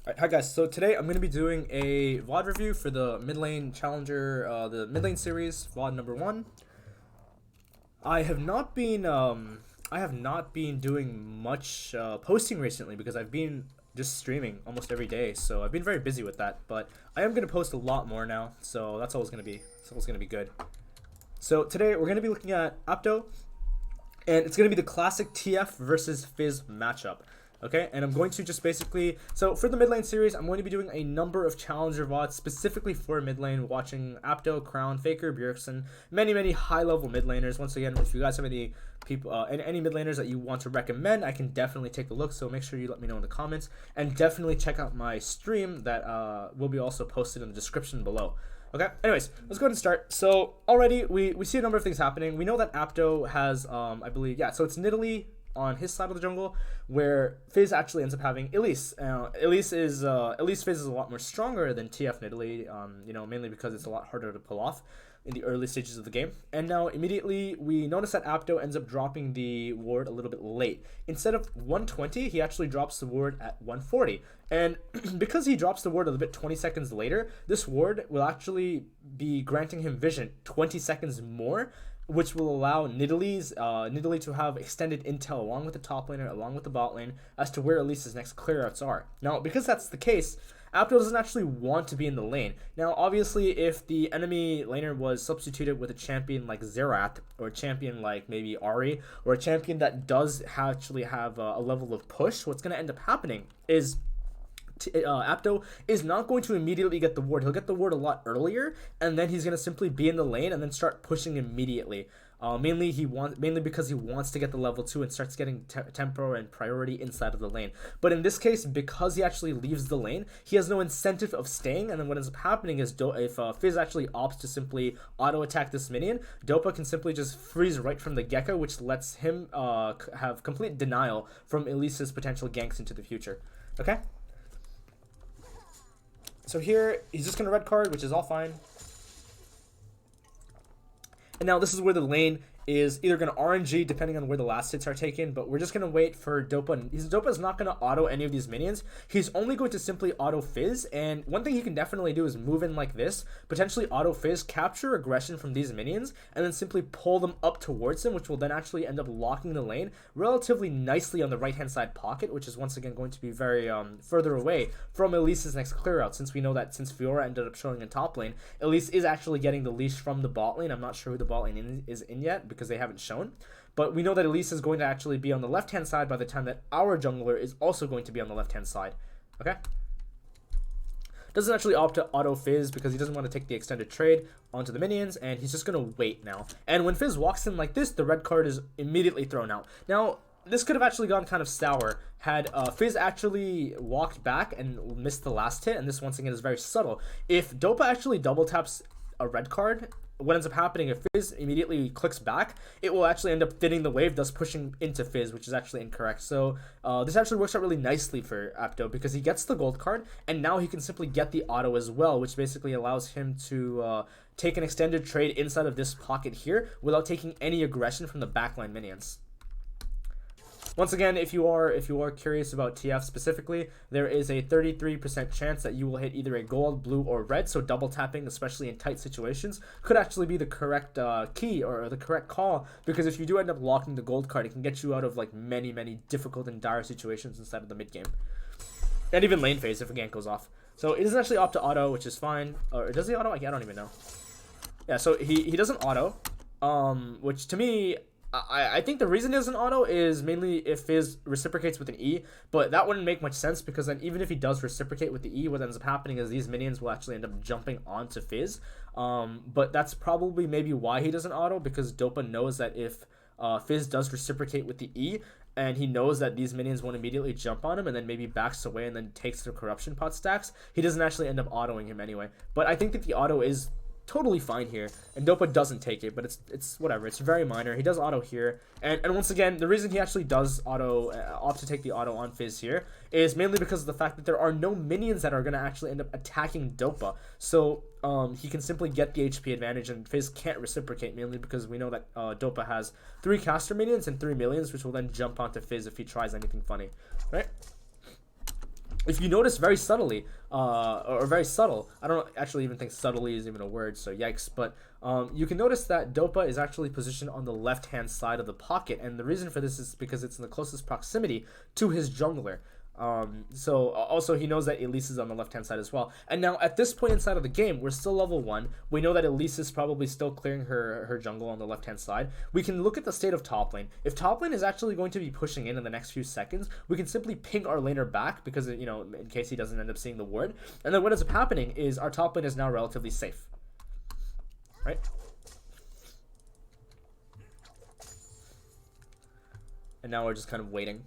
Alright, hi guys, so today I'm going to be doing a VOD review for the Midlane Challenger, the Midlane series, VOD number 1. I have not been, doing much posting recently because I've been just streaming almost every day, so I've been very busy with that, but I am going to post a lot more now, so that's always going to be, good. So today we're going to be looking at APDO, and it's going to be the classic TF versus Fizz matchup. Okay, and I'm going to just basically, so for the mid lane series, I'm going to be doing a number of challenger VODs specifically for mid lane, watching APDO, Crown, Faker, Bjergsen, many high-level mid laners. Once again, if you guys have any people, any mid laners that you want to recommend, I can definitely take a look, so make sure you let me know in the comments, and definitely check out my stream that will be also posted in the description below. Okay, anyways, let's go ahead and start. So already we see a number of things happening. We know that APDO has, I believe, yeah, so it's Nidalee on his side of the jungle, where Fizz actually ends up having Elise. Elise Fizz is a lot more stronger than TF Nidalee, you know, mainly because it's a lot harder to pull off in the early stages of the game. And now immediately we notice that APDO ends up dropping the ward a little bit late. Instead of 120, he actually drops the ward at 140. And because he drops the ward a little bit 20 seconds later, this ward will actually be granting him vision 20 seconds more, which will allow Nidalee to have extended intel along with the top laner, along with the bot lane, as to where Elise's next clearouts are. Now, because that's the case, APDO doesn't actually want to be in the lane. Now, obviously, if the enemy laner was substituted with a champion like Xerath, or a champion like maybe Ahri, or a champion that does actually have a level of push, what's going to end up happening is APDO is not going to immediately get the ward. He'll get the ward a lot earlier, and then he's going to simply be in the lane and then start pushing immediately. Mainly because he wants to get the level 2 and starts getting tempo and priority inside of the lane. But in this case, because he actually leaves the lane, he has no incentive of staying, and then what ends up happening is if Fizz actually opts to simply auto-attack this minion, DOPA can simply just freeze right from the get-go, which lets him have complete denial from Elise's potential ganks into the future. Okay? So here, he's just going to red card, which is all fine. And now this is where the lane is either going to RNG depending on where the last hits are taken, but we're just going to wait for DOPA. DOPA is not going to auto any of these minions. He's only going to simply auto Fizz, and one thing he can definitely do is move in like this, potentially auto Fizz, capture aggression from these minions, and then simply pull them up towards him, which will then actually end up locking the lane relatively nicely on the right-hand side pocket, which is once again going to be very further away from Elise's next clear out, since we know that since Fiora ended up showing in top lane, Elise is actually getting the leash from the bot lane. I'm not sure who the bot lane is in yet, because they haven't shown, but we know that Elise is going to actually be on the left hand side by the time that our jungler is also going to be on the left hand side. Okay, doesn't actually opt to auto Fizz because he doesn't want to take the extended trade onto the minions, and he's just going to wait now. And when Fizz walks in like this, the red card is immediately thrown out. Now this could have actually gone kind of sour had Fizz actually walked back and missed the last hit, and this once again is very subtle. If DOPA actually double taps a red card, what ends up happening, if Fizz immediately clicks back, it will actually end up thinning the wave, thus pushing into Fizz, which is actually incorrect. So this actually works out really nicely for APDO because he gets the gold card, and now he can simply get the auto as well, which basically allows him to take an extended trade inside of this pocket here without taking any aggression from the backline minions. Once again, if you are curious about TF specifically, there is a 33% chance that you will hit either a gold, blue, or red, so double tapping, especially in tight situations, could actually be the correct key or the correct call, because if you do end up locking the gold card, it can get you out of like many difficult and dire situations inside of the mid game. And even lane phase if a gank goes off. So it doesn't actually opt to auto, which is fine. Or does he auto? I don't even know. Yeah, so he doesn't auto, which to me, I think the reason it doesn't auto is mainly if Fizz reciprocates with an E, but that wouldn't make much sense because then even if he does reciprocate with the E, what ends up happening is these minions will actually end up jumping onto Fizz. But that's probably maybe why he doesn't auto, because DOPA knows that if Fizz does reciprocate with the E, and he knows that these minions won't immediately jump on him and then maybe backs away and then takes their corruption pot stacks, he doesn't actually end up autoing him anyway. But I think that the auto is totally fine here, and DOPA doesn't take it, but it's whatever, it's very minor. He does auto here, and once again, the reason he actually does auto opt to take the auto on Fizz here is mainly because of the fact that there are no minions that are going to actually end up attacking DOPA, so he can simply get the HP advantage, and Fizz can't reciprocate, mainly because we know that DOPA has 3 caster minions and 3 millions, which will then jump onto Fizz if he tries anything funny, right? if you notice very subtly, or very subtle, I don't actually even think subtly is even a word, so yikes, but you can notice that DOPA is actually positioned on the left-hand side of the pocket, and the reason for this is because it's in the closest proximity to his jungler. So also he knows that Elise is on the left-hand side as well. And now at this point inside of the game, we're still level 1. We know that Elise is probably still clearing her jungle on the left-hand side. We can look at the state of top lane. If top lane is actually going to be pushing in the next few seconds, we can simply ping our laner back because, you know, in case he doesn't end up seeing the ward. And then what ends up happening is our top lane is now relatively safe. Right? And now we're just kind of waiting.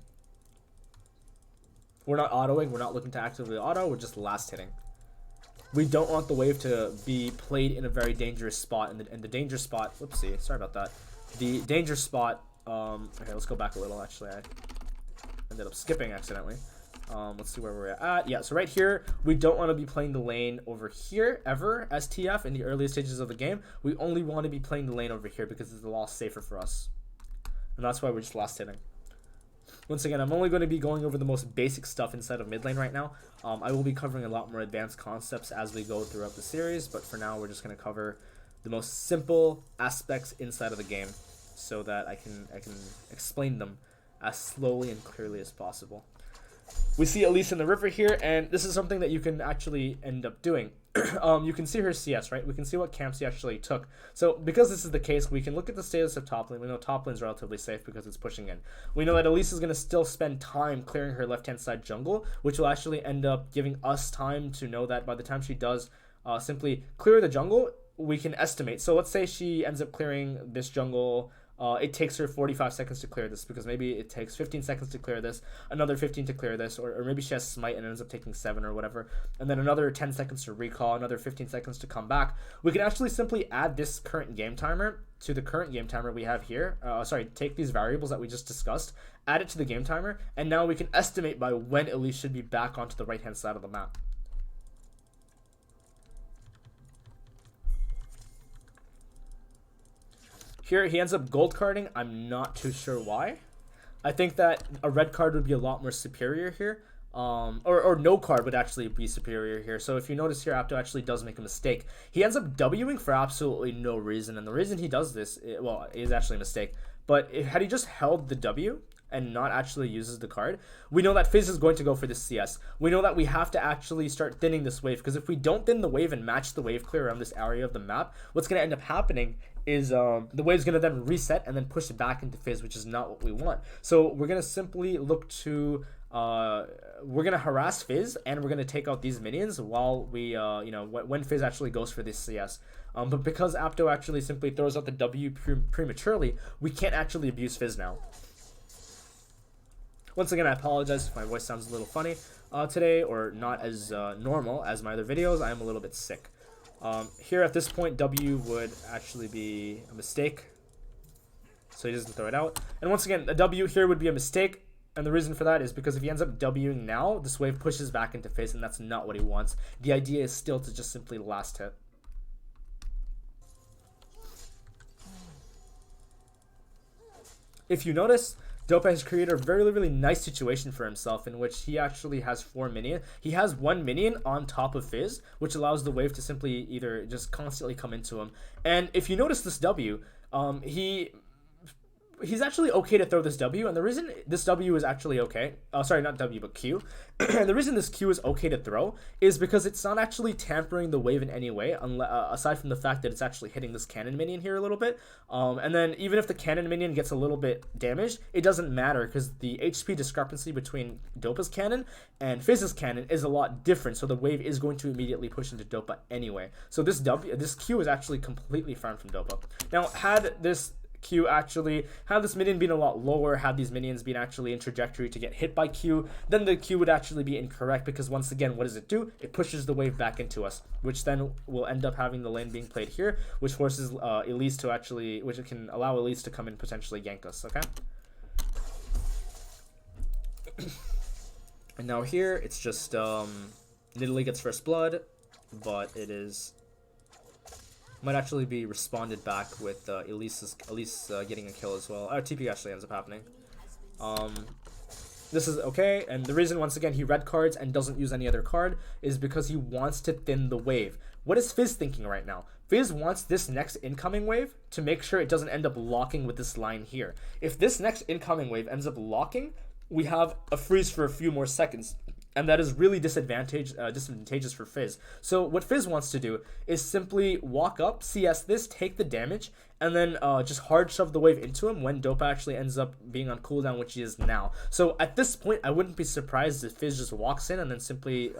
We're not autoing, we're not looking to actively auto, we're just last hitting. We don't want the wave to be played in a very dangerous spot, and the danger spot, whoopsie, sorry about that. The danger spot, okay, let's go back a little, actually, I ended up skipping accidentally. Let's see where we're at. Yeah, so right here, we don't want to be playing the lane over here, ever, as TF in the earliest stages of the game. We only want to be playing the lane over here because it's a lot safer for us. And that's why we're just last hitting. Once again, I'm only going to be going over the most basic stuff inside of mid lane right now. I will be covering a lot more advanced concepts as we go throughout the series, but for now we're just going to cover the most simple aspects inside of the game so that I can explain them as slowly and clearly as possible. We see Elise in the river here, and this is something that you can actually end up doing. You can see her CS, right? We can see what camps he actually took. So because this is the case, we can look at the status of top lane. We know top lane is relatively safe because it's pushing in. We know that Elise is going to still spend time clearing her left-hand side jungle, which will actually end up giving us time to know that by the time she does simply clear the jungle, we can estimate. So let's say she ends up clearing this jungle. It takes her 45 seconds to clear this because maybe it takes 15 seconds to clear this, another 15 to clear this, or maybe she has smite and ends up taking 7 or whatever, and then another 10 seconds to recall, another 15 seconds to come back. We can actually simply add this current game timer to the current game timer we have here. Take these variables that we just discussed, add it to the game timer, and now we can estimate by when Elise should be back onto the right-hand side of the map. Here, he ends up gold carding. I'm not too sure why. I think that a red card would be a lot more superior here. Or no card would actually be superior here. So if you notice here, APDO actually does make a mistake. He ends up Wing for absolutely no reason. And the reason he does this, is actually a mistake. But had he just held the W and not actually uses the card, we know that Fizz is going to go for this CS. We know that we have to actually start thinning this wave, because if we don't thin the wave and match the wave clear around this area of the map, what's going to end up happening is the wave's going to then reset and then push it back into Fizz, which is not what we want. So we're going to simply look to we're going to harass Fizz, and we're going to take out these minions while we when Fizz actually goes for this CS. But because APDO actually simply throws out the W prematurely, we can't actually abuse Fizz now. Once again, I apologize if my voice sounds a little funny today, or not as normal as my other videos. I am a little bit sick. Here at this point, W would actually be a mistake, so he doesn't throw it out. And once again, a W here would be a mistake, and the reason for that is because if he ends up Wing now, this wave pushes back into Fizz, and that's not what he wants. The idea is still to just simply last hit. If you notice, DOPA has created a very, really nice situation for himself in which he actually has 4 minions. He has 1 minion on top of Fizz, which allows the wave to simply either just constantly come into him. And if you notice this W, he's actually okay to throw this W, and the reason this W is actually okay, sorry, not W, but Q, and the reason this Q is okay to throw is because it's not actually tampering the wave in any way, aside from the fact that it's actually hitting this cannon minion here a little bit, and then even if the cannon minion gets a little bit damaged, it doesn't matter, because the HP discrepancy between DOPA's cannon and Fizz's cannon is a lot different, so the wave is going to immediately push into DOPA anyway. So this Q is actually completely farmed from DOPA. Now, had this minion been a lot lower, had these minions been actually in trajectory to get hit by Q, then the Q would actually be incorrect, because once again, what does it do? It pushes the wave back into us, which then will end up having the lane being played here, which forces Elise to actually, which can allow Elise to come and potentially gank us, okay? And now here, it's just, Nidalee gets first blood, but it is... might actually be responded back with Elise getting a kill as well. Our TP actually ends up happening. this is okay. And the reason, once again, he red cards and doesn't use any other card is because he wants to thin the wave. What is Fizz thinking right now? Fizz wants this next incoming wave to make sure it doesn't end up locking with this line here. If this next incoming wave ends up locking, we have a freeze for a few more seconds. And that is really disadvantageous for Fizz. So what Fizz wants to do is simply walk up, CS this, take the damage, and then just hard shove the wave into him when DOPA actually ends up being on cooldown, which he is now. So at this point, I wouldn't be surprised if Fizz just walks in and then simply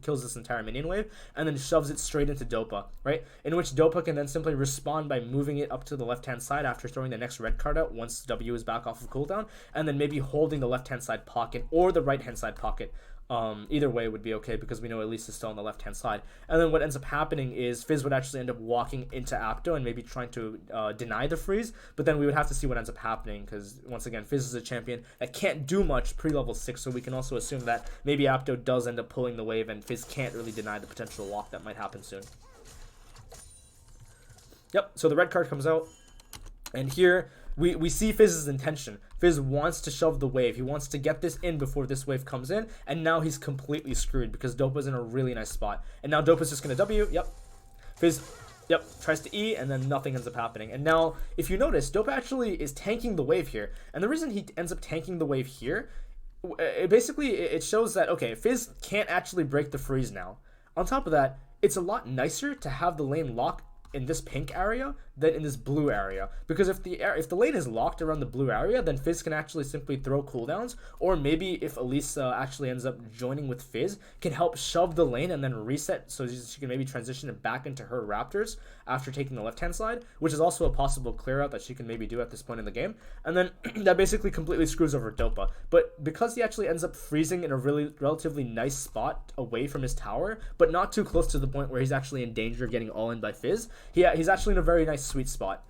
kills this entire minion wave, and then shoves it straight into DOPA, right? In which DOPA can then simply respond by moving it up to the left-hand side after throwing the next red card out once W is back off of cooldown, and then maybe holding the left-hand side pocket or the right-hand side pocket. Either way would be okay because we know Elise is still on the left hand side. And then what ends up happening is Fizz would actually end up walking into APDO and maybe trying to deny the freeze, but then we would have to see what ends up happening because once again Fizz is a champion that can't do much pre-level 6, so we can also assume that maybe APDO does end up pulling the wave and Fizz can't really deny the potential lock that might happen soon. Yep, so the red card comes out, and here we see Fizz's intention. Fizz wants to shove the wave. He wants to get this in before this wave comes in, and now he's completely screwed because DOPA's in a really nice spot. And now DOPA's just going to W, yep. Fizz, yep, tries to E, and then nothing ends up happening. And now, if you notice, DOPA actually is tanking the wave here. And the reason he ends up tanking the wave here, it shows that, okay, Fizz can't actually break the freeze now. On top of that, it's a lot nicer to have the lane lock in this pink area than in this blue area, because if the lane is locked around the blue area, then Fizz can actually simply throw cooldowns, or maybe if Elise actually ends up joining with Fizz, can help shove the lane and then reset so she can maybe transition it back into her Raptors after taking the left hand side, which is also a possible clear out that she can maybe do at this point in the game. And then that basically completely screws over DOPA. But because he actually ends up freezing in a relatively nice spot away from his tower, but not too close to the point where he's actually in danger of getting all in by Fizz, he's actually in a very nice sweet spot.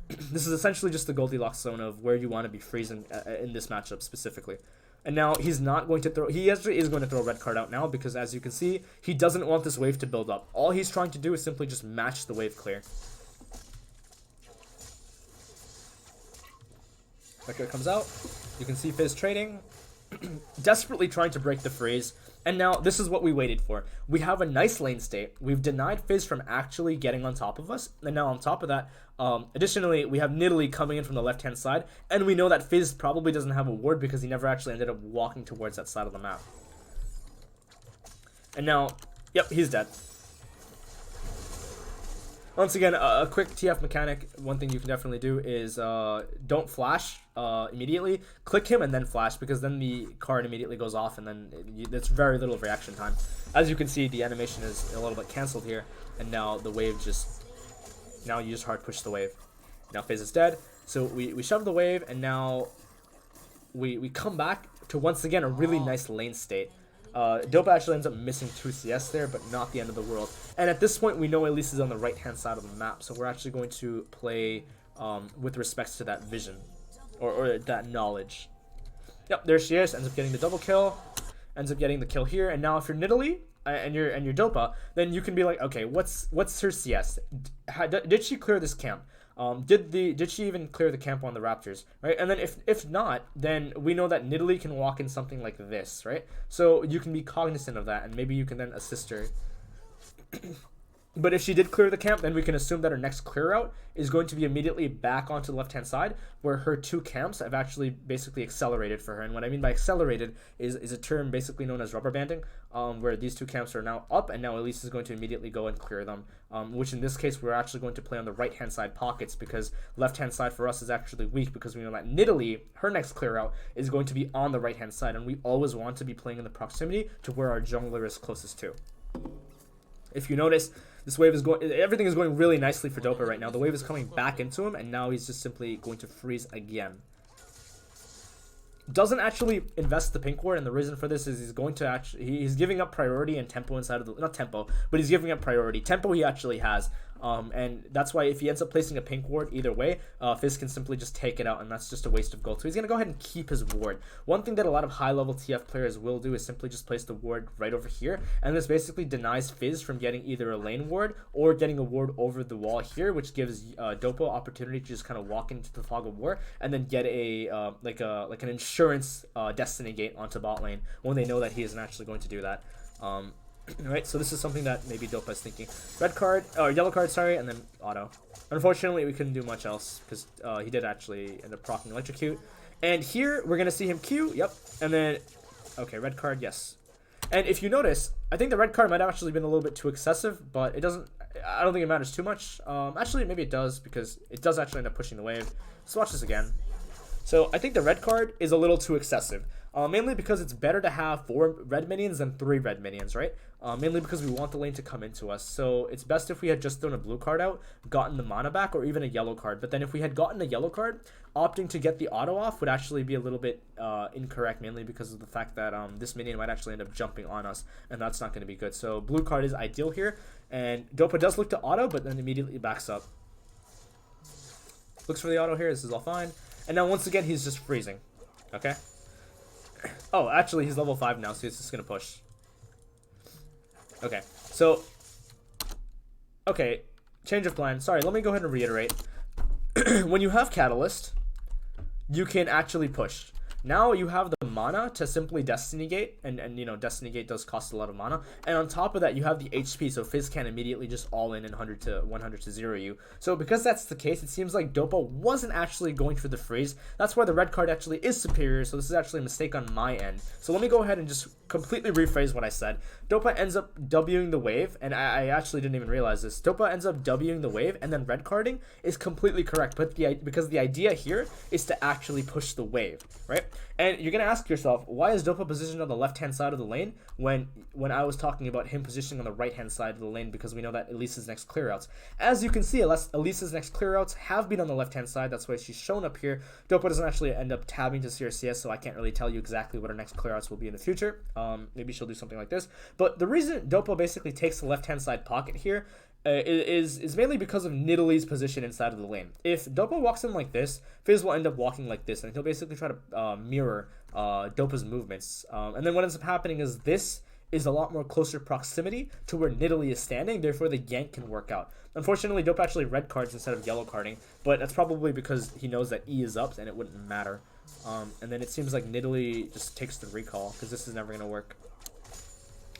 This is essentially just the Goldilocks zone of where you want to be freezing in this matchup specifically. And now he's not going to throw, he actually is going to throw a red card out now because as you can see, he doesn't want this wave to build up. All he's trying to do is simply just match the wave clear. Red card comes out. You can see Fizz trading, desperately trying to break the freeze. And now this is what we waited for. We have a nice lane state. We've denied Fizz from actually getting on top of us. And now on top of that, additionally, we have Nidalee coming in from the left-hand side. And we know that Fizz probably doesn't have a ward because he never actually ended up walking towards that side of the map. And now, yep, he's dead. Once again, a quick TF mechanic. One thing you can definitely do is don't flash immediately. Click him and then flash, because then the card immediately goes off and then it's very little reaction time. As you can see, the animation is a little bit cancelled here, and now the wave now you just hard push the wave. Now Fizz is dead, so we shove the wave, and now we come back to once again a really nice lane state. DOPA actually ends up missing 2 CS there, but not the end of the world. And at this point, we know Elise is on the right-hand side of the map, so we're actually going to play with respects to that vision, or that knowledge. Yep, there she is, ends up getting the double kill, ends up getting the kill here, and now if you're Nidalee, and you're DOPA, then you can be like, okay, what's her CS? Did she clear this camp? Did she even clear the camp on the Raptors, right? And then if not, then we know that Nidalee can walk in something like this, right? So you can be cognizant of that, and maybe you can then assist her. But if she did clear the camp, then we can assume that her next clear out is going to be immediately back onto the left-hand side, where her 2 camps have actually basically accelerated for her. And what I mean by accelerated is a term basically known as rubber banding, where these 2 camps are now up, and now Elise is going to immediately go and clear them, which in this case, we're actually going to play on the right-hand side pockets, because left-hand side for us is actually weak, because we know that Nidalee, her next clear out, is going to be on the right-hand side, and we always want to be playing in the proximity to where our jungler is closest to. If you notice, this wave is everything is going really nicely for DOPA right now. The wave is coming back into him, and now he's just simply going to freeze again. Doesn't actually invest the pink ward, and the reason for this is he's giving up priority and tempo inside of the, not tempo, but he's giving up priority. Tempo he actually has, And that's why if he ends up placing a pink ward either way, Fizz can simply just take it out, and that's just a waste of gold. So he's going to go ahead and keep his ward. One thing that a lot of high-level TF players will do is simply just place the ward right over here, and this basically denies Fizz from getting either a lane ward or getting a ward over the wall here, which gives DOPA opportunity to just kind of walk into the fog of war and then get a like an insurance destiny gate onto bot lane when they know that he isn't actually going to do that. Right, so this is something that maybe DOPA is thinking. Red card, or yellow card, sorry, and then auto. Unfortunately, we couldn't do much else because he did actually end up proccing electrocute. And here we're gonna see him Q. Yep, and then okay, red card, yes. And if you notice, I think the red card might have actually been a little bit too excessive, but it doesn't. I don't think it matters too much. Actually, maybe it does because it does actually end up pushing the wave. Let's watch this again. So I think the red card is a little too excessive. Mainly because it's better to have 4 red minions than 3 red minions, right? Mainly because we want the lane to come into us. So it's best if we had just thrown a blue card out, gotten the mana back, or even a yellow card. But then if we had gotten a yellow card, opting to get the auto off would actually be a little bit incorrect, mainly because of the fact that this minion might actually end up jumping on us, and that's not going to be good. So blue card is ideal here, and DOPA does look to auto, but then immediately backs up. Looks for the auto here, this is all fine. And now once again, he's just freezing, okay? Oh, actually, he's level 5 now, so he's just going to push. Okay, so... Okay, change of plan. Sorry, let me go ahead and reiterate. When you have Catalyst, you can actually push. Now you have the mana to simply Destiny Gate, and you know, Destiny Gate does cost a lot of mana. And on top of that, you have the HP, so Fizz can immediately just all in and 100 to 0 you. So because that's the case, it seems like DOPA wasn't actually going for the freeze. That's why the red card actually is superior, so this is actually a mistake on my end. So let me go ahead and just completely rephrase what I said. DOPA ends up Wing the wave, and I actually didn't even realize this. DOPA ends up Wing the wave, and then red carding is completely correct, but because the idea here is to actually push the wave, right? And you're going to ask yourself, why is DOPA positioned on the left-hand side of the lane when I was talking about him positioning on the right-hand side of the lane, because we know that Elise's next clear-outs. As you can see, Elise's next clear-outs have been on the left-hand side. That's why she's shown up here. DOPA doesn't actually end up tabbing to see her CS, so I can't really tell you exactly what her next clear-outs will be in the future. Maybe she'll do something like this. But the reason DOPA basically takes the left-hand side pocket here is mainly because of Nidalee's position inside of the lane. If DOPA walks in like this, Fizz will end up walking like this, and he'll basically try to mirror DOPA's movements. And then what ends up happening is this is a lot more closer proximity to where Nidalee is standing, therefore the gank can work out. Unfortunately, DOPA actually red cards instead of yellow carding, but that's probably because he knows that E is up and it wouldn't matter. And then it seems like Nidalee just takes the recall, because this is never going to work.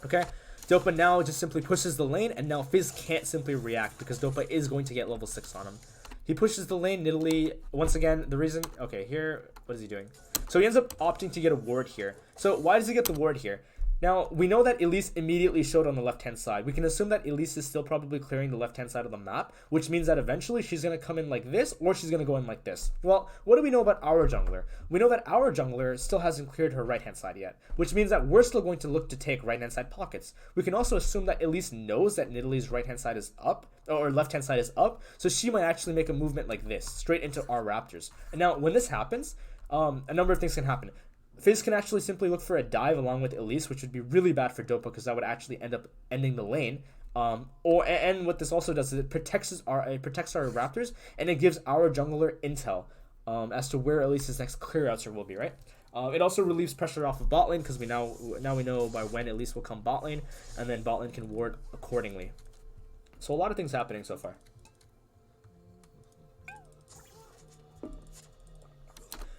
Okay, DOPA now just simply pushes the lane, and now Fizz can't simply react because DOPA is going to get level 6 on him. He pushes the lane, Nidalee, once again, the reason... Okay, here, what is he doing? So he ends up opting to get a ward here. So why does he get the ward here? Now, we know that Elise immediately showed on the left-hand side. We can assume that Elise is still probably clearing the left-hand side of the map, which means that eventually she's going to come in like this, or she's going to go in like this. Well, what do we know about our jungler? We know that our jungler still hasn't cleared her right-hand side yet, which means that we're still going to look to take right-hand side pockets. We can also assume that Elise knows that Nidalee's right-hand side is up, or left-hand side is up, so she might actually make a movement like this, straight into our Raptors. And now, when this happens, a number of things can happen. Fizz can actually simply look for a dive along with Elise, which would be really bad for DOPA because that would actually end up ending the lane. And what this also does is it protects our Raptors, and it gives our jungler intel as to where Elise's next clearouts will be, right? It also relieves pressure off of bot lane because we now we know by when Elise will come bot lane, and then bot lane can ward accordingly. So a lot of things happening so far.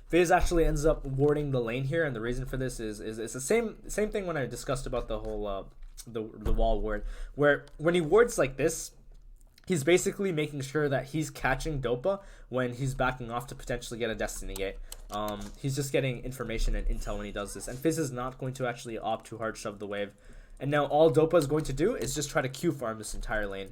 Fizz actually ends up warding the lane here, and the reason for this is the same thing when I discussed about the whole the wall ward, where when he wards like this, he's basically making sure that he's catching DOPA when he's backing off to potentially get a Destiny Gate. He's just getting information and intel when he does this, and Fizz is not going to actually opt to hard shove the wave. And now all DOPA is going to do is just try to Q farm this entire lane,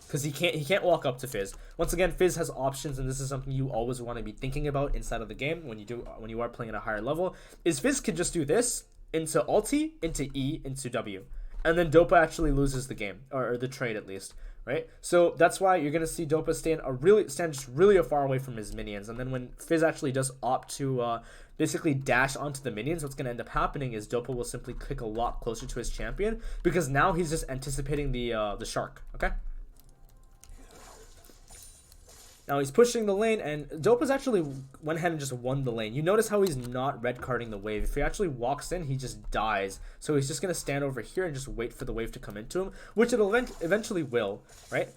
because he can't walk up to Fizz. Once again, Fizz has options, and this is something you always want to be thinking about inside of the game when you are playing at a higher level. Is Fizz could just do this into ulti, into E, into W, and then DOPA actually loses the game, or the trade at least, right? So that's why you're gonna see DOPA stand just really far away from his minions, and then when Fizz actually does opt to basically dash onto the minions, what's gonna end up happening is DOPA will simply click a lot closer to his champion, because now he's just anticipating the shark. Okay. Now he's pushing the lane, and DOPA's actually went ahead and just won the lane. You notice how he's not red carding the wave. If he actually walks in, he just dies. So he's just going to stand over here and just wait for the wave to come into him, which it eventually will, right?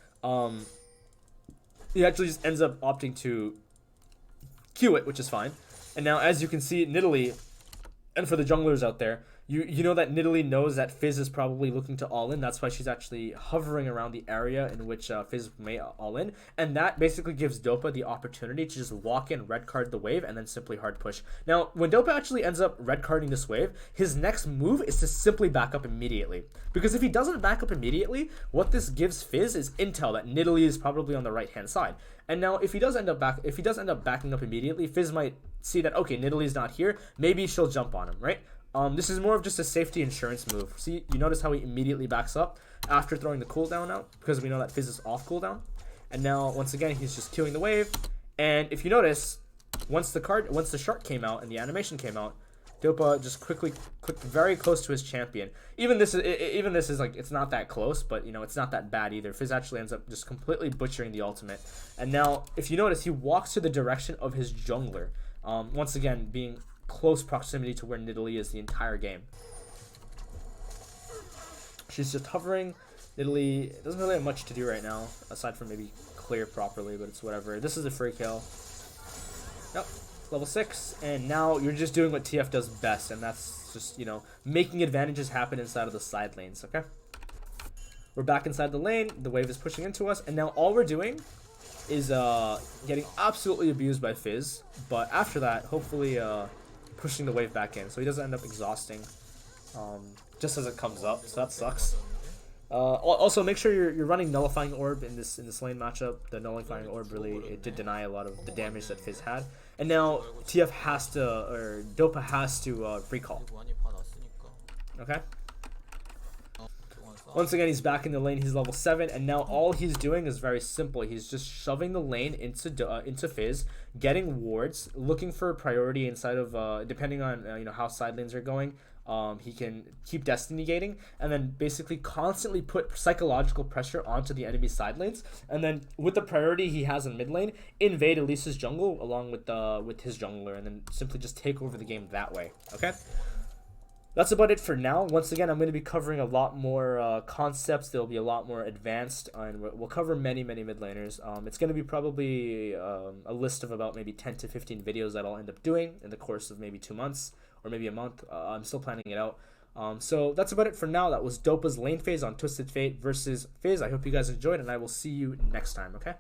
He actually just ends up opting to Q it, which is fine. And now, as you can see, Nidalee, and for the junglers out there, you know that Nidalee knows that Fizz is probably looking to all in. That's why she's actually hovering around the area in which Fizz may all in. And that basically gives DOPA the opportunity to just walk in, red card the wave, and then simply hard push. Now, when DOPA actually ends up red carding this wave, his next move is to simply back up immediately. Because if he doesn't back up immediately, what this gives Fizz is intel that Nidalee is probably on the right-hand side. And now, if he does end up backing up immediately, Fizz might see that, okay, Nidalee's not here. Maybe she'll jump on him, right? This is more of just a safety insurance move. See, you notice how he immediately backs up after throwing the cooldown out, because we know that Fizz is off cooldown. And now, once again, he's just queuing the wave. And if you notice, once the shark came out and the animation came out, DOPA just quickly clicked very close to his champion. Even this is like, it's not that close, but you know, it's not that bad either. Fizz actually ends up just completely butchering the ultimate. And now, if you notice, he walks to the direction of his jungler. Once again, being close proximity to where Nidalee is the entire game. She's just hovering. Nidalee doesn't really have much to do right now, aside from maybe clear properly, but it's whatever. This is a free kill. Yep, level 6, and now you're just doing what TF does best, and that's just, you know, making advantages happen inside of the side lanes, okay? We're back inside the lane, the wave is pushing into us, and now all we're doing is getting absolutely abused by Fizz, but after that, hopefully pushing the wave back in, so he doesn't end up exhausting just as it comes up, so that sucks. Also, make sure you're running Nullifying Orb in this lane matchup. The Nullifying Orb really did deny a lot of the damage that Fizz had, and now TF has to, or DOPA has to recall. Okay. Once again, he's back in the lane. He's level 7, and now all he's doing is very simple. He's just shoving the lane into Fizz, getting wards, looking for a priority inside of depending on you know how side lanes are going. He can keep destiny gating, and then basically constantly put psychological pressure onto the enemy side lanes, and then with the priority he has in mid lane, invade Elise's jungle along with his jungler, and then simply just take over the game that way. Okay. That's about it for now. Once again, I'm going to be covering a lot more concepts. They'll be a lot more advanced, and we'll cover many mid laners. It's going to be probably a list of about maybe 10 to 15 videos that I'll end up doing in the course of maybe 2 months or maybe a month. I'm still planning it out. So that's about it for now. That was DOPA's lane phase on Twisted Fate versus Fizz. I hope you guys enjoyed, and I will see you next time, okay?